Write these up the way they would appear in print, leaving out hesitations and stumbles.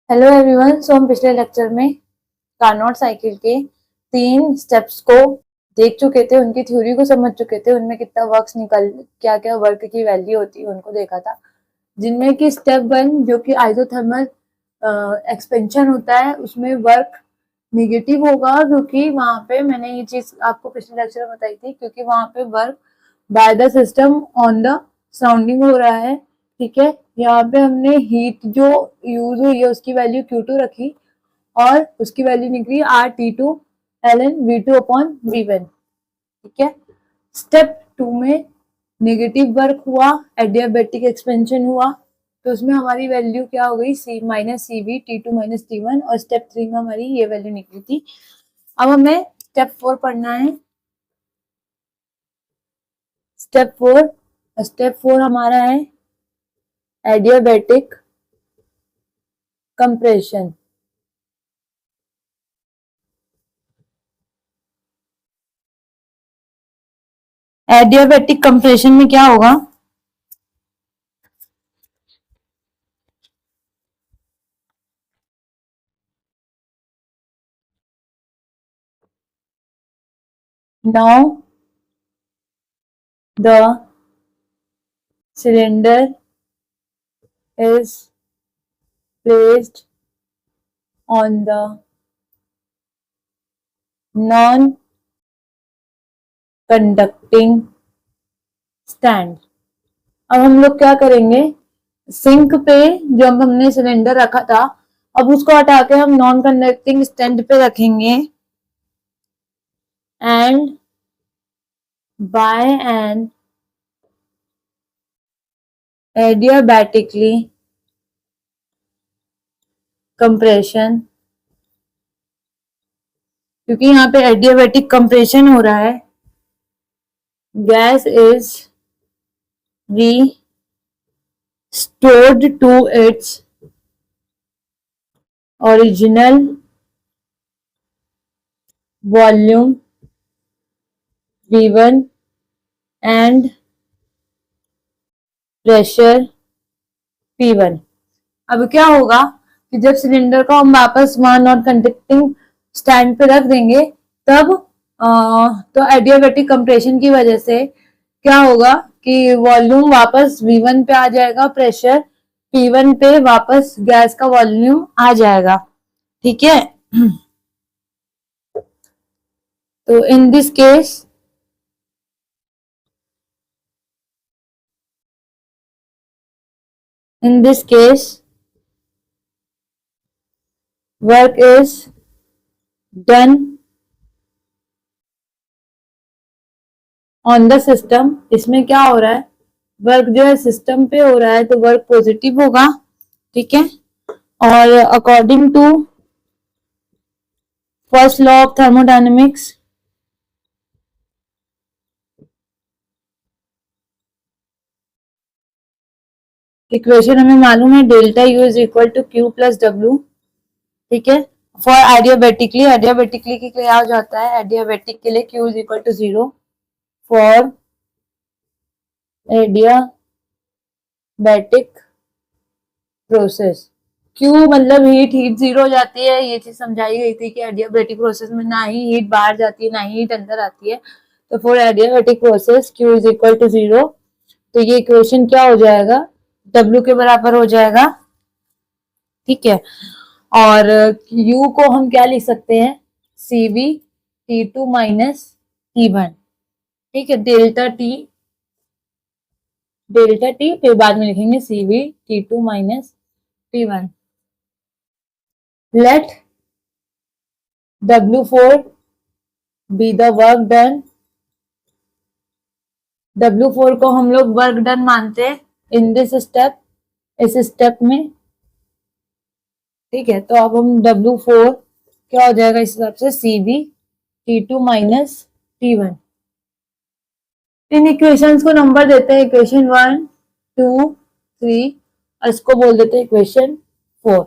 Hello everyone. सो हम पिछले lecture में कार्नोट साइकिल के 3 स्टेप्स को देख चुके थे, उनकी थ्योरी को समझ चुके थे, उनमें कितना वर्क निकल क्या क्या वर्क की वैल्यू होती है उनको देखा था। जिनमें कि स्टेप 1 जो कि आइसोथर्मल एक्सपेंशन होता है उसमें वर्क निगेटिव होगा, क्योंकि वहां पे मैंने ये चीज आपको पिछले लेक्चर में बताई थी, क्योंकि वहां पे work by the system on the surrounding हो रहा है। ठीक है, यहाँ पे हमने हीट जो यूज हुई है उसकी वैल्यू Q2 रखी और उसकी वैल्यू निकली RT2 ln V2 upon V1। ठीक है, स्टेप 2 में नेगेटिव वर्क हुआ, एडियाबैटिक एक्सपेंशन हुआ, तो उसमें हमारी वैल्यू क्या हो गई, C minus CV T2 minus T1, और स्टेप 3 में हमारी ये वैल्यू निकली थी। अब हमें स्टेप 4 पढ़ना है। स्टेप 4 हमारा है एडियाबैटिक कंप्रेशन। एडियाबैटिक कंप्रेशन में क्या होगा, now the cylinder is placed on the non-conducting stand। अब हम लोग क्या करेंगे, सिंक पे जो हमने सिलेंडर रखा था अब उसको हटा के हम नॉन कंडक्टिंग स्टैंड पे रखेंगे, and bye N adiabatically compression, क्योंकि यहाँ पे एडियाबैटिक कंप्रेशन हो रहा है, gas is restored to its original volume V1 and pressure P1। अब क्या होगा कि जब सिलेंडर को हम वापस वहां नॉन कंडक्टिंग स्टैंड पे रख देंगे तब तो एडियाबैटिक कंप्रेशन की वजह से क्या होगा कि वॉल्यूम वापस V1 पे आ जाएगा, प्रेशर P1 पे वापस गैस का वॉल्यूम आ जाएगा। ठीक है, तो in this case work is done on the system. इसमें क्या हो रहा है, वर्क जो है सिस्टम पे हो रहा है तो वर्क पॉजिटिव होगा। ठीक है, और according to first law of thermodynamics equation हमें मालूम है, delta U is equal to Q plus W। ठीक है, फॉर एडियाबैटिकली की क्या हो जाता है, एडियाबैटिक के लिए Q is equal to 0 for adiabatic process. Q मतलब हीट 0 हो जाती है, ये चीज समझाई गई थी कि एडियाबैटिक प्रोसेस में ना ही हीट बाहर जाती है ना ही हीट अंदर आती है। तो for adiabatic process Q is equal to 0, तो ये इक्वेशन क्या हो जाएगा, W के बराबर हो जाएगा। ठीक है, और U को हम क्या लिख सकते हैं, CV T2 माइनस T1। ठीक है, डेल्टा T फिर बाद में लिखेंगे CV T2 minus T1। Let W4 be the work done. W4 को हम लोग वर्क डन मानते हैं इन दिस स्टेप, इस स्टेप में। ठीक है, तो अब हम W4 क्या हो जाएगा इस हिसाब से, CV T2 माइनस T1। इन इक्वेशंस को नंबर देते हैं, इक्वेशन 1 2 3, और इसको बोल देते हैं इक्वेशन 4।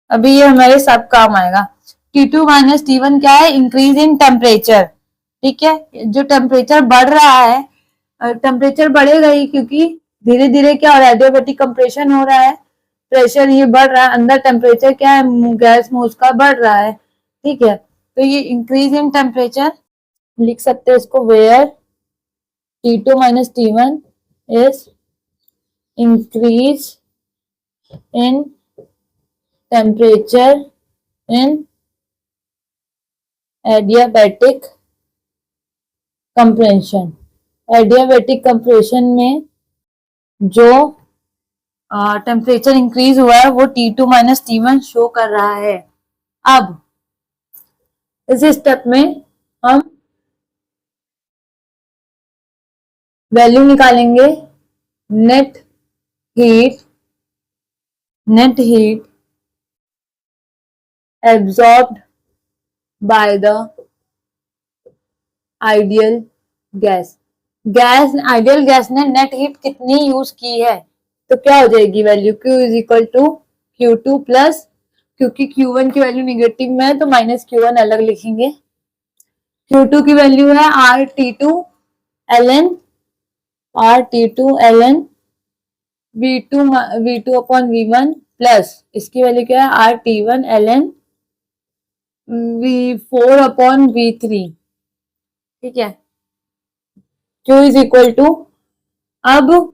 अभी ये हमारे सब काम आएगा। T2 माइनस T1 क्या है, इंक्रीज इन टेम्परेचर। ठीक है, जो टेम्परेचर बढ़ रहा है, टेम्परेचर बढ़ेगा ही क्योंकि धीरे धीरे क्या हो रहा है, एडियाबैटिक कंप्रेशन हो रहा है, प्रेशर ये बढ़ रहा है, अंदर टेम्परेचर क्या है, गैस में उसका बढ़ रहा है, ठीक है। तो ये इंक्रीज इन टेम्परेचर लिख सकते हैं इसको, where T2 minus T1 is increase in temperature in adiabatic compression। Adiabatic compression में जो टेम्परेचर इंक्रीज हुआ है वो T2 माइनस T1 शो कर रहा है। अब इस स्टेप में हम वैल्यू निकालेंगे net heat absorbed by the ideal gas. Ideal gas ने नेट हीट कितनी यूज की है, तो क्या हो जाएगी value, Q is equal to Q2 plus, क्योंकि Q1 की वैल्यू निगेटिव में है तो माइनस Q1 अलग लिखेंगे। Q2 की वैल्यू है RT2 ln V2 upon V1 plus इसकी वैल्यू क्या है RT1 ln V4 upon V3, ठीक है। Q इज इक्वल टू, अब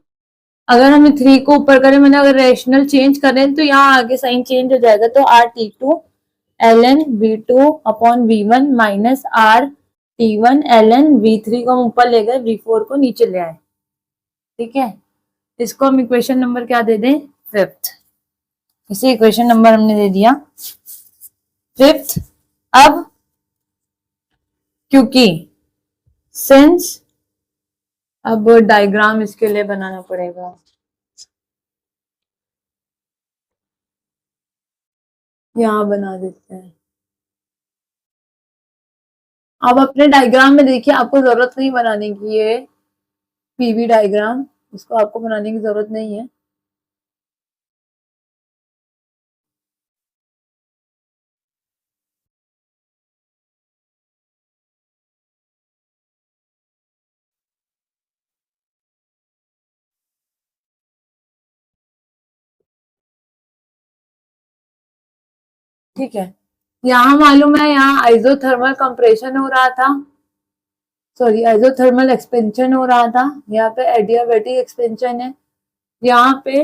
अगर हम 3 को ऊपर करें, मैंने अगर रेशनल चेंज करें तो यहाँ आगे साइन चेंज हो जाएगा, तो RT2 ln V2 upon V1 minus RT1 ln V3 को हम ऊपर ले गए, V4 को नीचे ले आए, ठीक है। इसको हम इक्वेशन नंबर क्या दे दें, फिफ्थ। इसे इक्वेशन नंबर हमने दे दिया फिफ्थ। अब क्योंकि सिंस, अब डायग्राम इसके लिए बनाना पड़ेगा, यहाँ बना देते हैं। अब अपने डायग्राम में देखिए, आपको जरूरत नहीं बनाने की है पीवी डायग्राम, इसको आपको बनाने की जरूरत नहीं है। ठीक है, यहाँ मालूम है, यहाँ आइसोथर्मल कंप्रेशन हो रहा था, सॉरी आइसोथर्मल एक्सपेंशन हो रहा था, यहाँ पे एडियाबैटिक एक्सपेंशन है, यहाँ पे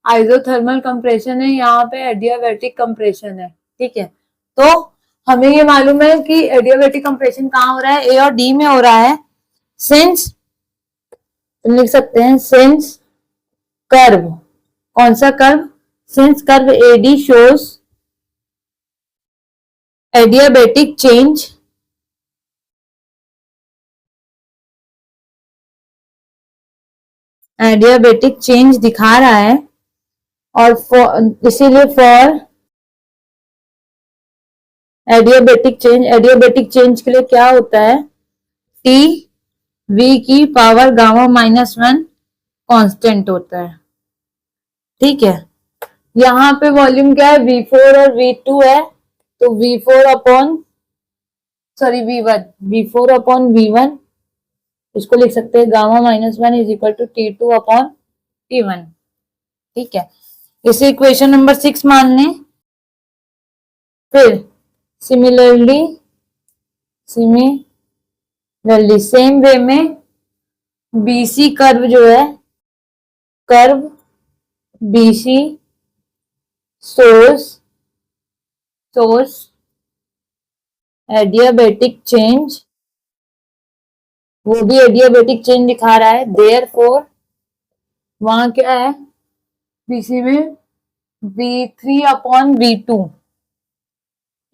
आइसोथर्मल कंप्रेशन है, यहाँ पे एडियाबैटिक कंप्रेशन है, ठीक है। तो हमें ये मालूम है कि एडियाबैटिक कंप्रेशन कहाँ हो रहा है, ए और डी में हो रहा है। सिंस लिख सकते हैं, सिंस कर्व, कौन सा curve, since curve AD shows adiabatic change दिखा रहा है, और इसीलिए फॉर एडियाबैटिक चेंज के लिए क्या होता है, टी वी की power gamma minus one constant होता है, ठीक है। यहाँ पे वॉल्यूम क्या है, V4 और V2 है, तो V4 upon sorry V1 upon V1, इसको लिख सकते हैं gamma minus one is equal to T2 upon T1, ठीक है। इसे इक्वेशन नंबर 6 मान लें। फिर सिमिलरली सेम वे में BC कर्व जो है, curve BC source adiabatic change, वो भी एडियाबैटिक चेंज दिखा रहा है, देयरफॉर वहां क्या है बीसी में V3 अपॉन V2,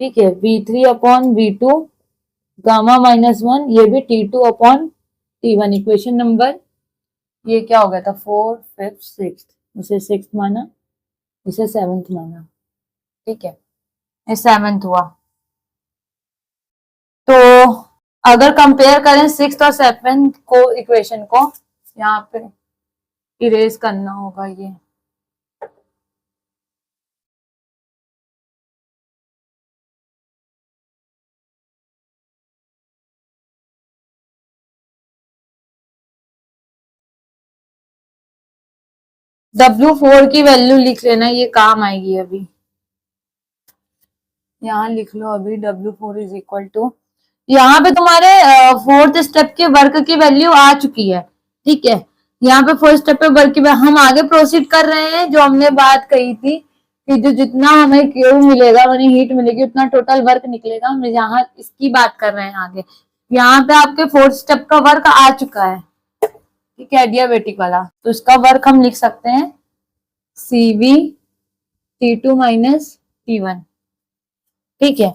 ठीक है, V3 upon V2 gamma minus one, ये भी T2 upon T1। Equation number ये क्या हो गया था, 4 5 6, इसे 6 माना, इसे 7th माना, ठीक है, ये 7th हुआ। तो अगर कंपेयर करें 6th और 7th को इक्वेशन को, यहाँ पे इरेज करना होगा ये, W4 की वैल्यू लिख लेना, ये काम आएगी अभी। यहाँ लिख लो अभी W4 इज इक्वल टू, यहाँ पे तुम्हारे फोर्थ स्टेप के वर्क की वैल्यू आ चुकी है, ठीक है। यहाँ पे फर्स्ट स्टेप पे वर्क की हम आगे प्रोसीड कर रहे हैं। जो हमने बात कही थी कि जो जितना हमें क्यू मिलेगा, यानी हीट मिलेगी, उतना टोटल वर्क निकलेगा। हम यहाँ इसकी बात कर रहे हैं आगे। यहाँ पे आपके फोर्थ स्टेप का वर्क आ चुका है, ठीक है, एडियाबेटिक वाला। तो इसका वर्क हम लिख सकते हैं CV T2 माइनस T1, ठीक है।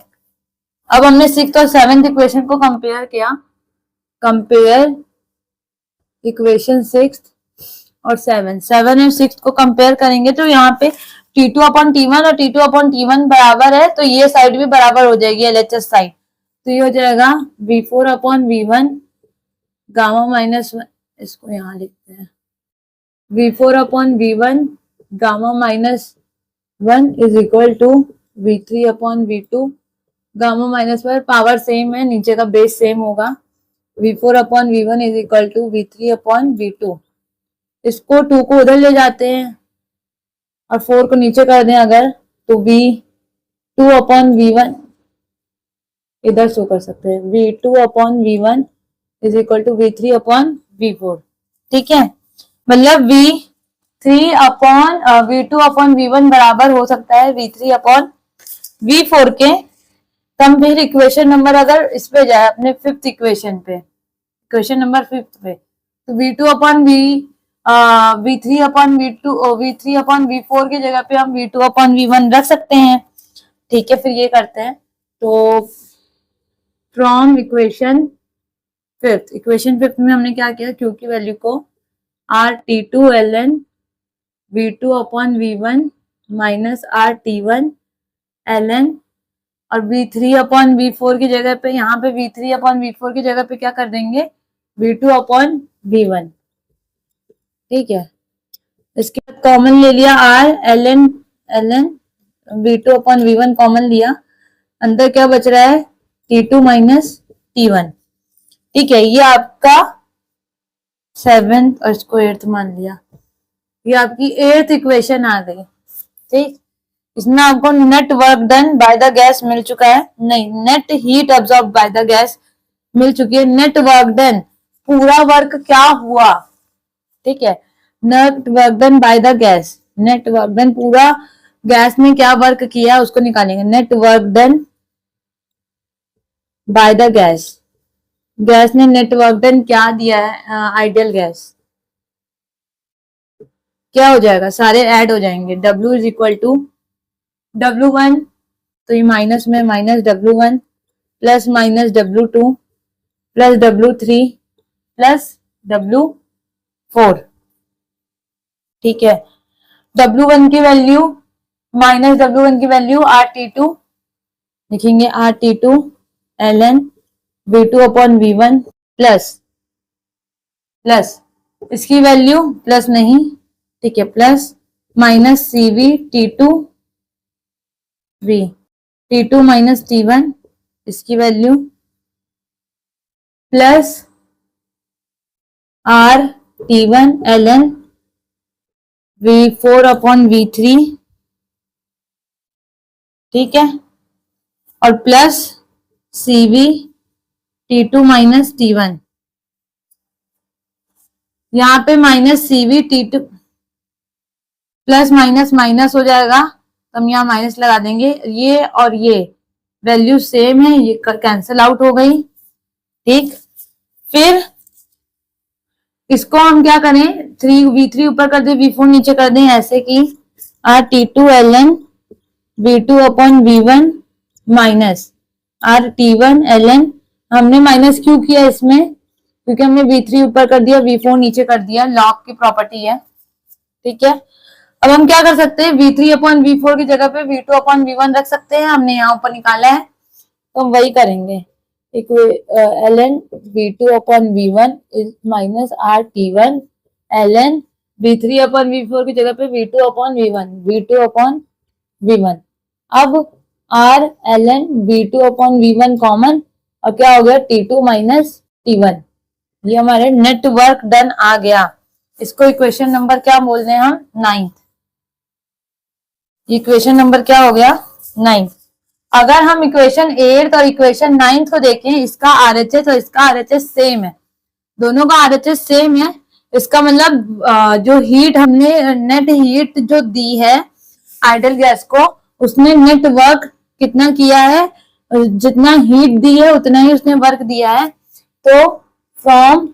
अब हमने सिक्स्थ और सेवेंथ इक्वेशन को कंपेयर किया, कंपेयर इक्वेशन सिक्स और सेवन, सेवन और सिक्स को कंपेयर करेंगे तो यहाँ पे T2 अपॉन T1 और T2 अपॉन T1 बराबर है, तो ये साइड भी बराबर हो जाएगी, LHS साइड। तो ये हो जाएगा V4 upon V1 gamma minus, इसको यहाँ लिखते हैं V4 upon V1 gamma minus 1 is equal to V3 upon V2 gamma minus 1, power same है, नीचे का बेस सेम होगा। V4 upon V1 is equal to V3 upon V2। इसको 2 को उधर ले जाते हैं और 4 को नीचे कर दें अगर, तो V2 अपॉन V1 इधर शो कर सकते हैं, V2 upon V1 is equal to V3 upon V4, ठीक है। मतलब V3 upon V2 upon V1 बराबर हो सकता है V3 अपॉन V4 के। तब फिर इक्वेशन नंबर अगर इस पे जाए अपने फिफ्थ इक्वेशन पे, इक्वेशन नंबर फिफ्थ पे, तो V2 upon V3 upon V3 upon V4 की जगह पे हम V2 अपॉन V1 रख सकते हैं, ठीक है। फिर ये करते हैं, तो फ्रॉम इक्वेशन फिफ्थ में हमने क्या किया, Q की वैल्यू को RT2 ln V2 upon V1 minus RT1 ln, और V3 अपॉन V4 की जगह पे, यहाँ पे V3 अपॉन V4 की जगह पे क्या कर देंगे, V2 अपॉन V1, ठीक है। इसके बाद कॉमन ले लिया R ln V2 upon V1 common लिया, अंदर क्या बच रहा है T2 माइनस T1, ठीक है। ये आपका सेवेंथ और इसको एट्थ मान लिया, ये आपकी एट्थ इक्वेशन आ गई, ठीक। इसमें आपको net work done by the gas मिल चुका है, नहीं, net heat absorb by the gas मिल चुकी है। नेट वर्क डन, पूरा वर्क क्या हुआ, ठीक है, net work done by the gas, net work done पूरा गैस ने क्या वर्क किया उसको निकालेंगे। Net work done by the gas, gas ने नेट वर्क डन क्या दिया है, आइडियल गैस, क्या हो जाएगा, सारे ऐड हो जाएंगे। W is equal to W1, तो ये माइनस में minus W1 plus minus W2 plus W3 plus W4, ठीक है। W1 की वैल्यू माइनस W1 की वैल्यू RT2 लिखेंगे, RT2 ln V2 upon V1 plus इसकी वैल्यू प्लस नहीं, ठीक है, plus minus CV T2 V T2 minus T1 इसकी value plus R T1 ln V4 upon V3, ठीक है, और plus CV T2 minus T1, यहाँ पे minus CV T2 plus minus minus हो जाएगा, तो हम यहाँ माइनस लगा देंगे। ये और ये वैल्यू सेम है, ये कैंसिल आउट हो गई, ठीक। फिर इसको हम क्या करें, V3 ऊपर कर दे, V4 नीचे कर दें, ऐसे कि RT2 ln V2 upon V1 minus RT1 ln, हमने माइनस क्यों किया इसमें, क्योंकि हमने V3 ऊपर कर दिया, V4 नीचे कर दिया, लॉग की प्रॉपर्टी है, ठीक है। अब हम क्या कर सकते हैं, V3 अपॉन V4 की जगह पे V2 अपॉन V1 रख सकते हैं, हमने यहाँ ऊपर निकाला है, तो हम वही करेंगे। ln V2 upon V1 is minus RT1 ln V3 upon V4 की जगह पे V2 अपॉन V1। अब R ln V2 upon V1 common, और क्या हो गया T2 माइनस T1, ये हमारे नेटवर्क डन आ गया। इसको इक्वेशन नंबर क्या बोल रहे हैं हम, 9th। इक्वेशन नंबर क्या हो गया, 9th। अगर हम इक्वेशन 8 और इक्वेशन 9 को देखें, इसका आरएचएस और इसका आरएचएस सेम है, दोनों का आरएचएस सेम है। इसका मतलब जो हीट हमने नेट हीट जो दी है आइडल गैस को, उसने नेट वर्क कितना किया है, जितना हीट दी है उतना ही उसने वर्क दिया है। तो from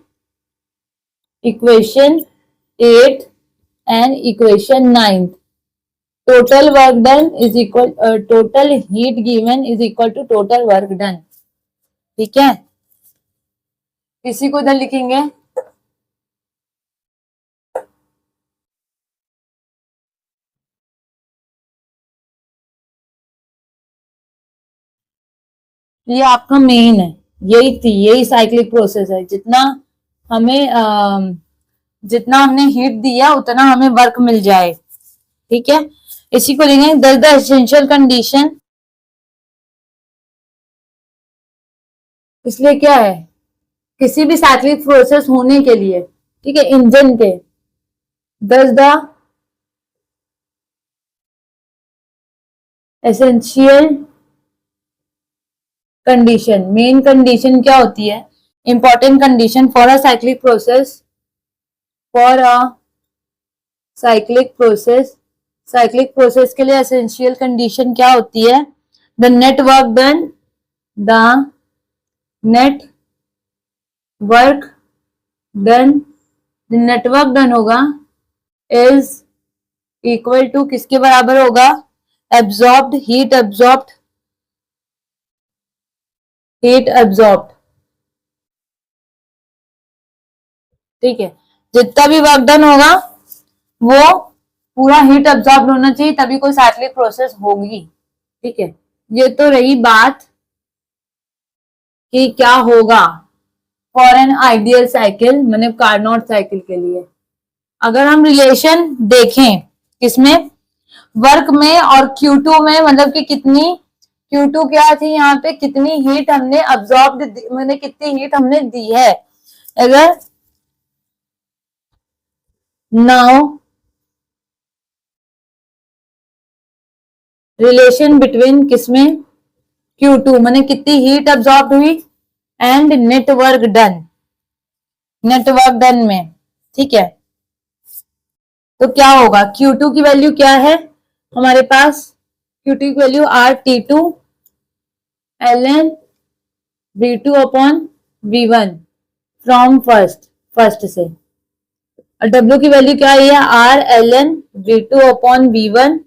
equation 8 and equation 9, total work done is equal, total heat given is equal to total work done. ठीक है, इसी को इधर लिखेंगे। ये आपका मेन है, यही थी, यही साइक्लिक प्रोसेस है। जितना हमने हीट दिया उतना हमें वर्क मिल जाए। ठीक है, इसी को लिखेंगे दैट द एसेंशियल कंडीशन। इसलिए क्या है, किसी भी साइक्लिक प्रोसेस होने के लिए, ठीक है, इंजन के, दस the essential condition, main condition क्या होती है, important condition for a cyclic process, for a cyclic process, cyclic process के लिए एसेंशियल कंडीशन क्या होती है, the net work done, the net work done, network done होगा इज इक्वल टू किसके बराबर होगा, absorbed heat, absorbed heat absorbed. ठीक है, जितना भी वर्क डन होगा वो पूरा हीट एब्जॉर्ब होना चाहिए, तभी कोई साइक्लिक प्रोसेस होगी। ठीक है, ये तो रही बात कि क्या होगा फॉर एन आइडियल साइकिल, मतलब कार्नोट साइकिल के लिए। अगर हम रिलेशन देखें किसमें, वर्क में और Q2 में, मतलब कि कितनी Q2 क्या थी यहाँ पे, कितनी हीट हमने अब्सॉर्ब, मैंने कितनी हीट हमने दी है। अगर नाउ रिलेशन बिटवीन किसमें, Q2 मैंने कितनी हीट अब्सॉर्ब हुई, and network done, network done में। ठीक है, तो क्या होगा, Q2 की वैल्यू क्या है हमारे पास, Q2 की value RT2 ln V2 upon V1 from first से, और W की वैल्यू क्या है, R ln V2 upon V1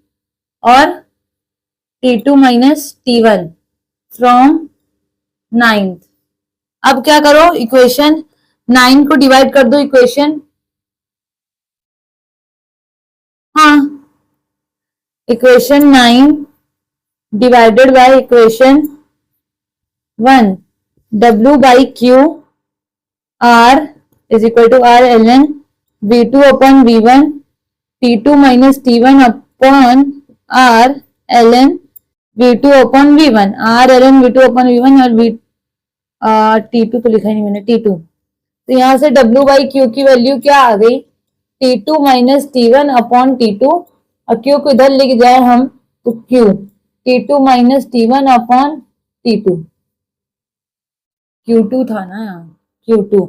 और T2 minus T1 from 9th। अब क्या करो, इक्वेशन 9 को डिवाइड कर दो इक्वेशन, हाँ, equation 9 divided by equation 1, W by Q R is equal to R ln V2 upon V1 T2 minus T1 upon R ln V2 upon V1, R ln V2 upon V1 और T2 तो लिखा ही नहीं मैंने, T2। तो यहाँ से W by Q की value क्या आ गई, T2 minus T1 upon T2, और Q को इधर लेके जाए हम तो Q T2 minus T1 upon T2, Q2 था ना यहाँ, Q2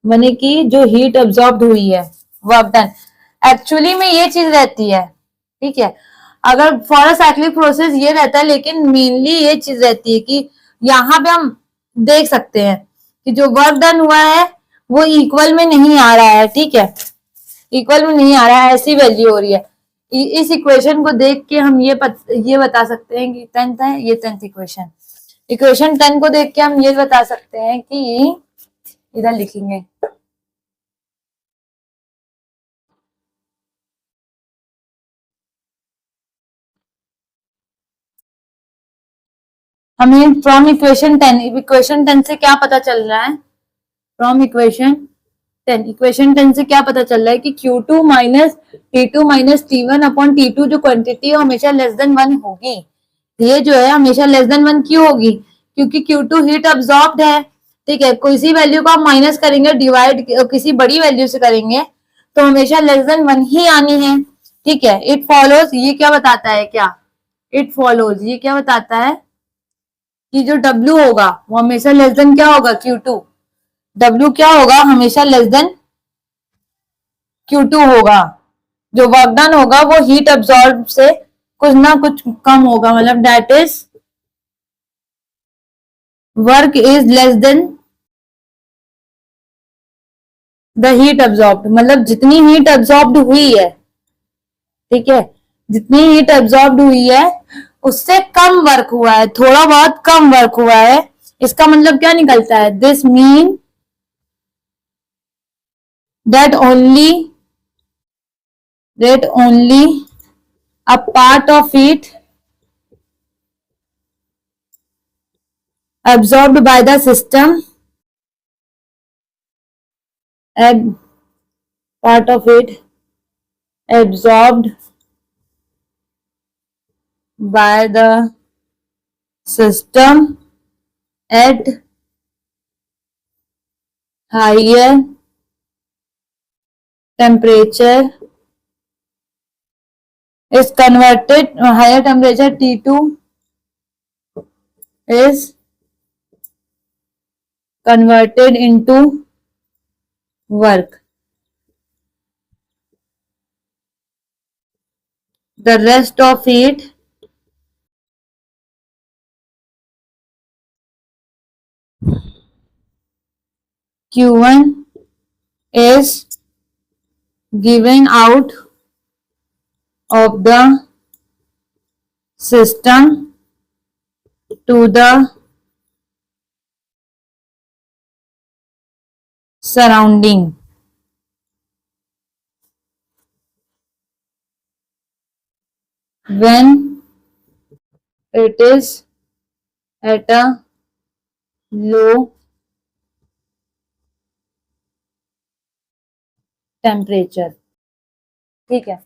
माने कि जो हीट अब्सॉर्ब हुई है, वर्क डन। एक्चुअली में ये चीज रहती है। ठीक है, अगर फॉर अ साइक्लिक प्रोसेस ये रहता है, लेकिन मेनली ये चीज रहती है कि यहाँ पे हम देख सकते हैं कि जो वर्क डन हुआ है वो इक्वल में नहीं आ रहा है। ठीक है, इक्वल में नहीं आ रहा है, ऐसी वैल्यू हो रही है। इस इक्वेशन को देख के हम ये बता सकते हैं कि 10th है, ये 10th इक्वेशन, इक्वेशन 10 को देख के हम ये बता सकते हैं कि, इधर लिखेंगे, हमें फ्रॉम इक्वेशन 10 से क्या पता चल रहा है, फ्रॉम इक्वेशन 10 से क्या पता चल रहा है कि Q2 minus T2 minus T1 upon T2 जो क्वांटिटी है हमेशा लेस देन 1 होगी। ये जो है हमेशा लेस देन 1 क्यों होगी, क्योंकि Q2 हीट अब्सॉर्ब्ड है। ठीक है, किसी वैल्यू को आप माइनस करेंगे, डिवाइड किसी बड़ी वैल्यू से करेंगे तो हमेशा लेस देन 1 ही आनी है। ठीक है, इट फॉलोज ये क्या बताता है, क्या इट फॉलोज ये क्या बताता है कि जो W होगा वो हमेशा लेस देन क्या होगा, Q2। W क्या होगा, हमेशा लेस देन Q2 होगा। जो वर्क डन होगा वो हीट एब्जॉर्ब से कुछ ना कुछ कम होगा, मतलब that is work is less than the heat absorbed, मतलब जितनी हीट एब्जॉर्ब्ड हुई है, ठीक है, जितनी हीट एब्जॉर्ब्ड हुई है उससे कम वर्क हुआ है, थोड़ा बहुत कम वर्क हुआ है। इसका मतलब क्या निकलता है, this mean that only a part of it absorbed by the system, part of it absorbed by the system at higher temperature is converted, higher temperature T2 is converted into work. The rest of it Q1 is given out of the system to the surrounding. When it is at a low temperature. ठीक है,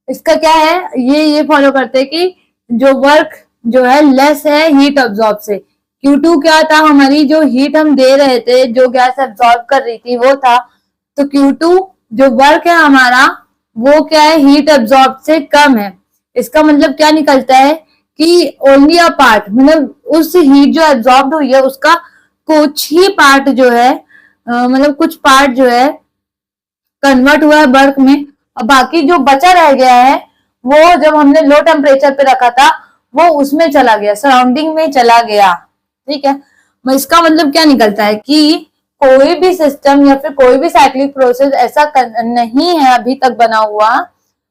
इसका क्या है, ये follow करते हैं कि जो वर्क जो है लेस है हीट अब्सॉर्ब से। Q2 क्या था, हमारी जो हीट हम दे रहे थे, जो गैस अब्सॉर्ब कर रही थी वो था, तो Q2 जो वर्क है हमारा वो क्या है, हीट अब्सॉर्ब से कम है। इसका मतलब क्या निकलता है कि ओनली अ पार्ट, मतलब उस हीट जो एब्सॉर्ब हुई है उसका कुछ ही पार्ट जो है, मतलब कुछ पार्ट जो है कन्वर्ट हुआ है वर्क में, और बाकी जो बचा रह गया है वो जब हमने लो टेम्परेचर पे रखा था वो उसमें चला गया, सराउंडिंग में चला गया। ठीक है, इसका मतलब क्या निकलता है कि कोई भी सिस्टम या फिर कोई भी साइक्लिक प्रोसेस ऐसा नहीं है अभी तक बना हुआ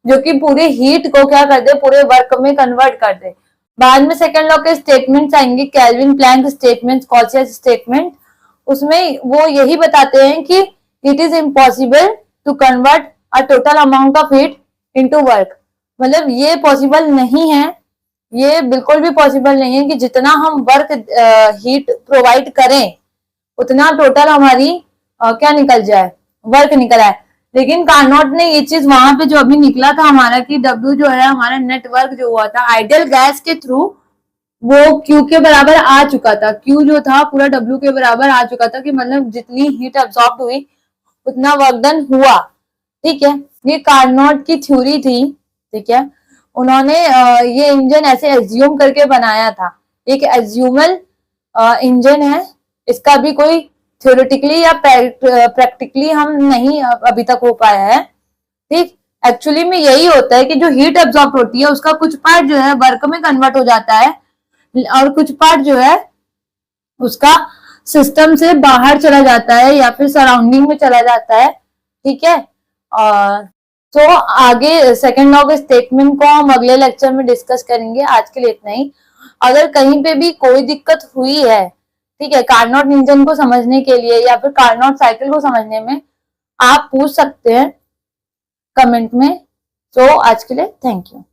जो कि पूरी हीट को क्या कर दे, पूरे वर्क में कन्वर्ट कर दे। बाद में सेकेंड लॉ के स्टेटमेंट्स आएंगे, Kelvin Planck statement, Clausius statement, उसमें वो यही बताते हैं कि it is impossible to convert a total amount of heat into work. मतलब ये पॉसिबल नहीं है, ये बिल्कुल भी पॉसिबल नहीं है कि जितना हम वर्क हीट प्रोवाइड करें उतना टोटल हमारी क्या निकल जाए, वर्क निकल आए। लेकिन कार्नोट ने ये चीज वहां पे जो अभी निकला था हमारा कि W जो है हमारा नेटवर्क जो हुआ था आइडियल गैस के थ्रू वो Q के बराबर आ चुका था, Q जो था पूरा W के बराबर आ चुका था, कि मतलब जितनी हीट एब्सॉर्ब हुई उतना वर्क डन हुआ। ठीक है, ये कार्नोट की थ्योरी थी। ठीक है, उन्होंने ये इंजन ऐसे एज्यूम करके बनाया था, एक एज्यूमल इंजन है, इसका भी कोई थ्योरेटिकली या प्रैक्टिकली हम नहीं अभी तक हो पाया है। ठीक, एक्चुअली में यही होता है कि जो हीट एब्सॉर्ब होती है उसका कुछ पार्ट जो है वर्क में कन्वर्ट हो जाता है और कुछ पार्ट जो है उसका सिस्टम से बाहर चला जाता है या फिर सराउंडिंग में चला जाता है। ठीक है, और तो आगे सेकेंड लॉ के स्टेटमेंट को हम अगले लेक्चर में डिस्कस करेंगे। आज के लिए इतना ही। अगर कहीं पे भी कोई दिक्कत हुई है, ठीक है, कार्नोट इंजन को समझने के लिए या फिर कार्नोट साइकिल को समझने में, आप पूछ सकते हैं कमेंट में। तो आज के लिए थैंक यू।